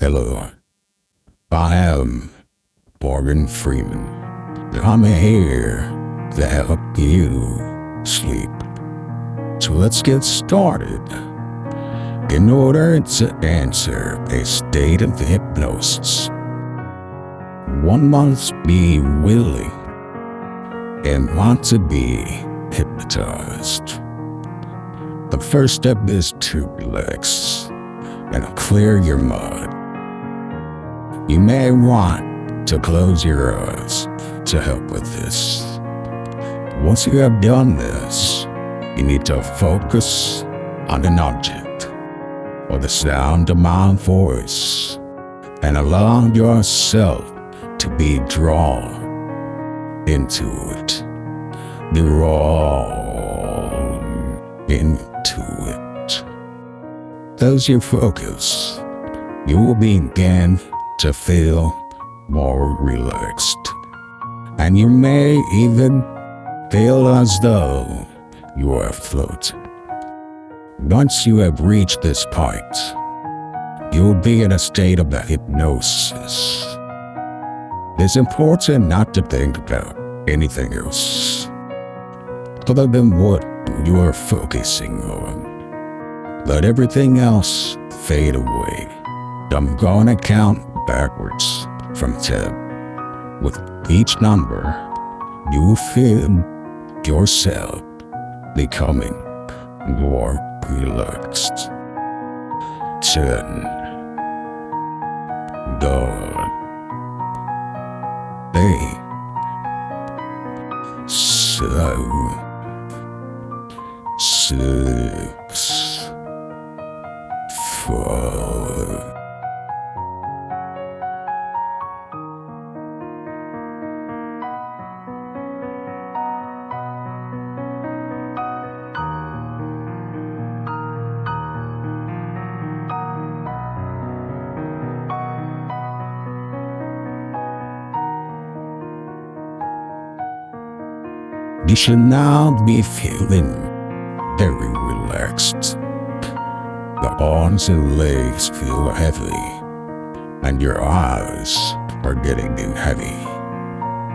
Hello, I am Morgan Freeman. I'm here to help you sleep. So let's get started. In order to enter a state of hypnosis, one must be willing and want to be hypnotized. The first step is to relax and clear your mind. You may want to close your eyes to help with this. Once you have done this, you need to focus on an object or the sound of my voice and allow yourself to be drawn into it. Drawn into it. As you focus, you will begin to feel more relaxed. And you may even feel as though you are floating. Once you have reached this point, you will be in a state of hypnosis. It's important not to think about anything else other than what you are focusing on. Let everything else fade away. I'm going to count backwards from 10. With each number, you will feel yourself becoming more relaxed. 10. 9. 8. 7. 6. 5. You should now be feeling very relaxed. The arms and legs feel heavy, and your eyes are getting heavy.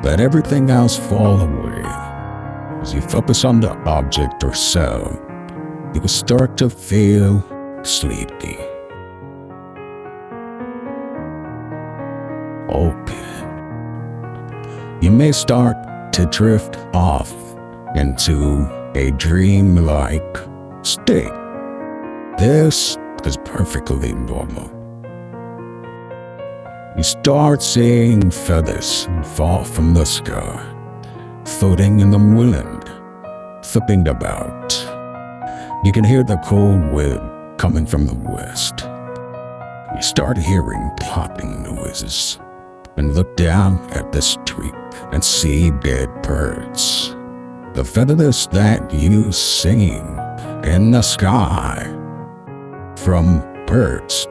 Let everything else fall away. As you focus on the object or sound, you will start to feel sleepy. Open. You may start to drift off into a dream-like state. This is perfectly normal. You start seeing feathers fall from the sky, floating in the wind, flipping about. You can hear the cold wind coming from the west. You start hearing popping noises and look down at the street and see dead birds. The feathers that you see in the sky from birds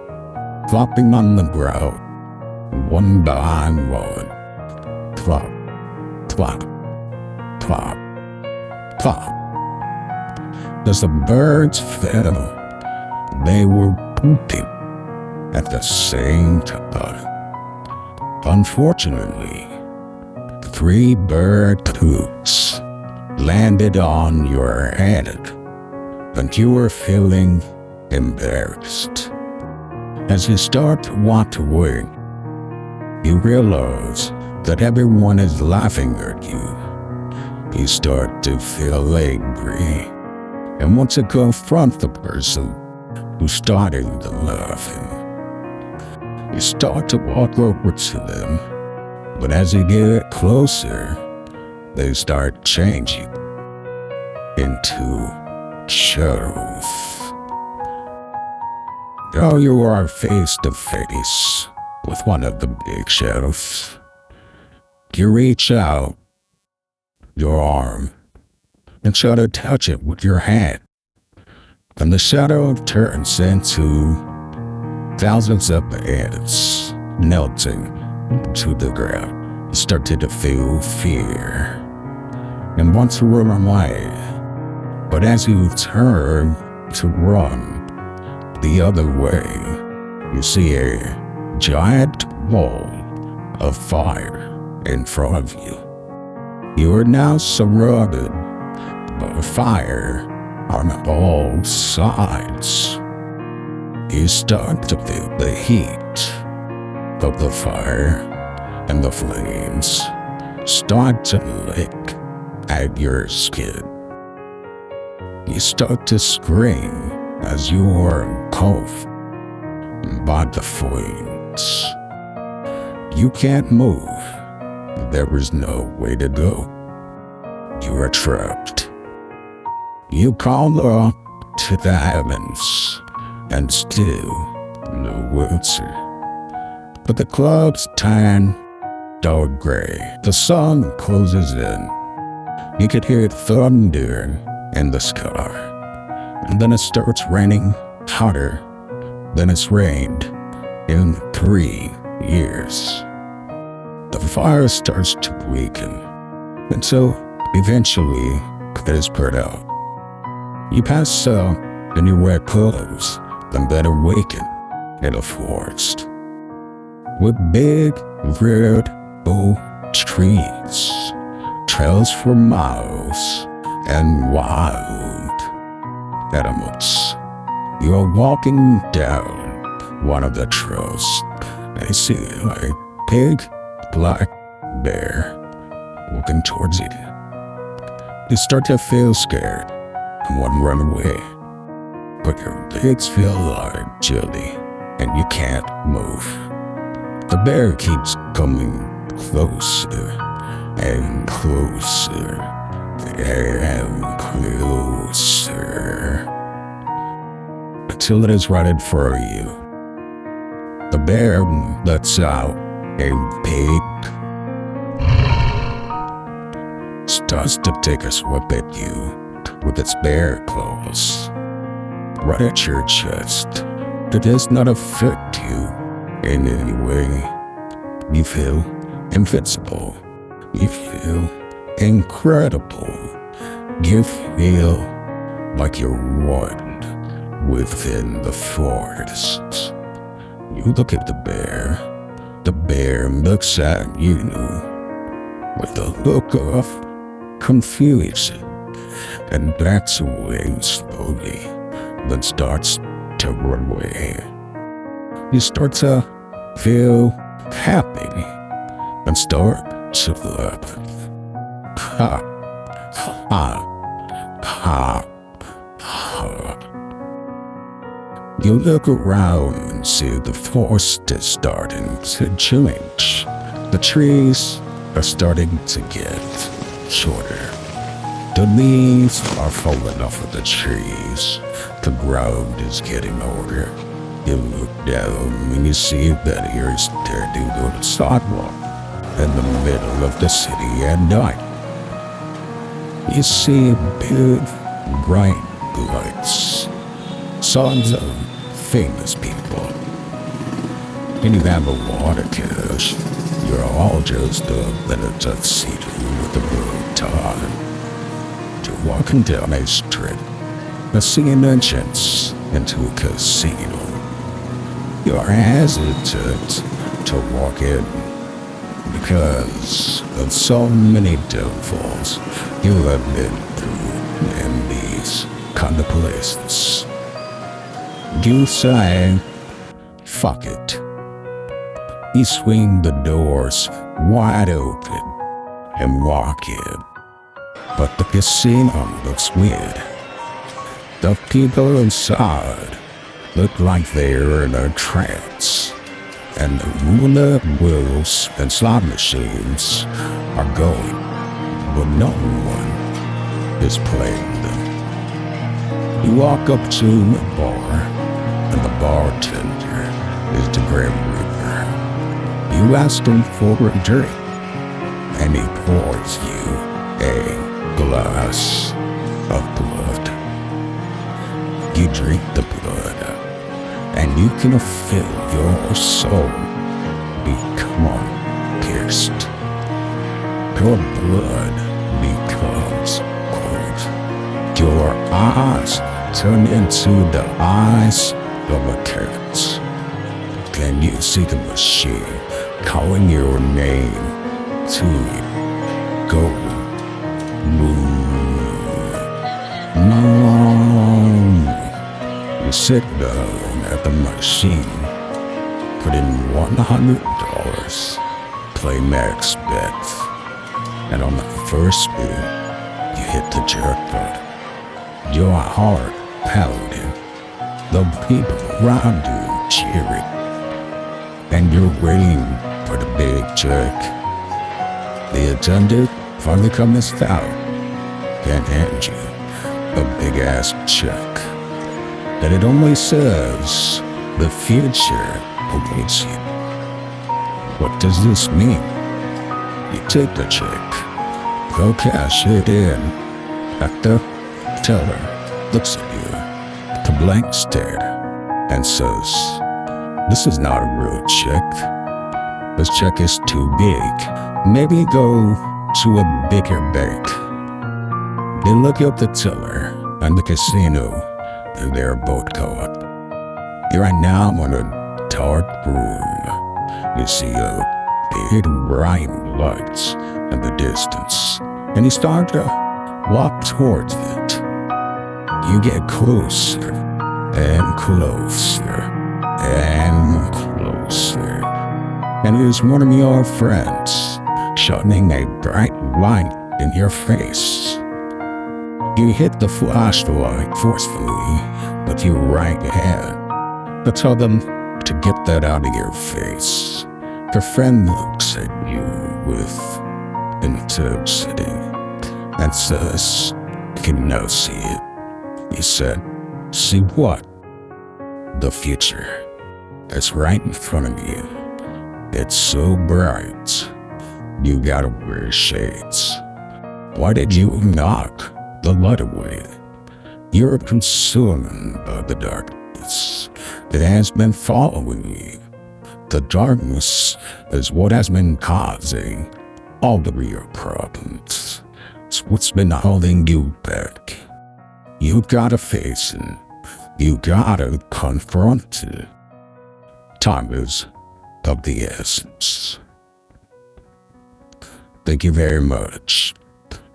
flopping on the ground, one by one. Plop, plop, plop, plop. As the birds fell, they were pooping at the same time. Unfortunately, 3 bird poops landed on your head, and you were feeling embarrassed. As you start to walk away, you realize that everyone is laughing at you. You start to feel angry and want to confront the person who started the laughing. You start to walk over to them, but as you get closer, they start changing into shadows. Now you are face to face with one of the big shadows. You reach out your arm and try to touch it with your hand, and the shadow turns into thousands of ants melting to the ground. You start to feel fear and want to run away. But as you turn to run the other way, you see a giant wall of fire in front of you. You are now surrounded by fire on all sides. You start to feel the heat of the fire, and the flames start to lick at your skin. You start to scream as you are engulfed by the flames. You can't move. There is no way to go. You are trapped. You call up to the heavens, and still no answer. But the clouds turn dark gray. The sun closes in. You could hear thunder in the sky. And then it starts raining harder than it's rained in 3 years. The fire starts to weaken until eventually it is put out. You pass out in your wet clothes and then awaken in a forest with big red oak trees, trails for miles, and wild animals. You are walking down one of the trails and you see a big black bear walking towards you. You start to feel scared and want to run away, but your legs feel like jelly and you can't move. The bear keeps coming closer and closer and closer until it is right in front of you. The bear lets out a big starts to take a swipe at you with its bare claws right at your chest. It does not affect you in any way. You feel invincible. You feel incredible. You feel like you're one within the forest. You look at the bear. The bear looks at you with a look of confusion and backs away slowly, then starts to run away. You start to feel happy and start to laugh. Ha, ha, ha, ha. You look around and see the forest is starting to change. The trees are starting to get shorter. The leaves are falling off of the trees. The ground is getting older. You look down and you see that you're standing on a sidewalk in the middle of the city at night. You see big, bright lights, signs of famous people. And you have a water cache. You're all dressed up in a tuxedo with a bow tie. You're walking down a street, seeing an entrance into a casino. You are hesitant to walk in because of so many downfalls you have been through in these kind of places. You say, fuck it. You swing the doors wide open and walk in. But the casino looks weird. The people inside look like they're in a trance. And the roulette wheels and slot machines are going, but no one is playing them. You walk up to the bar, and the bartender is the Grim Reaper. You ask him for a drink, and he pours you a glass of blood. You drink the blood, and you can feel your soul become pierced. Your blood becomes cold. Your eyes turn into the eyes of a cat. Can you see the machine calling your name to you? Go, move, no. You sit down at the machine, put in $100, play max bet, and on the first spin, you hit the jackpot. Your heart pounding, the people around you cheering, and you're waiting for the big check. The attendant finally comes out and hands you a big ass check, and it only says the future awaits you. What does this mean? You take the check, go cash it in. At the teller looks at you, the blank stare, and says, "This is not a real check. This check is too big. Maybe go to a bigger bank." They look up the teller and the casino, and they're both caught. You are now in a dark room. You see a big bright lights in the distance, and you start to walk towards it. You get closer and closer and closer, and it is one of your friends shining a bright light in your face. You hit the flashlight forcefully with your right hand to tell them to get that out of your face. Your friend looks at you with intensity and says, "You can now see it." He said, "See what?" "The future. It's right in front of you. It's so bright. You gotta wear shades. Why did you knock the light away? You're consumed by the darkness that has been following you. The darkness is what has been causing all of your problems. It's what's been holding you back. You gotta face it. You gotta confront it. Time is of the essence." Thank you very much.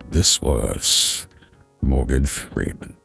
This was Morgan Freeman.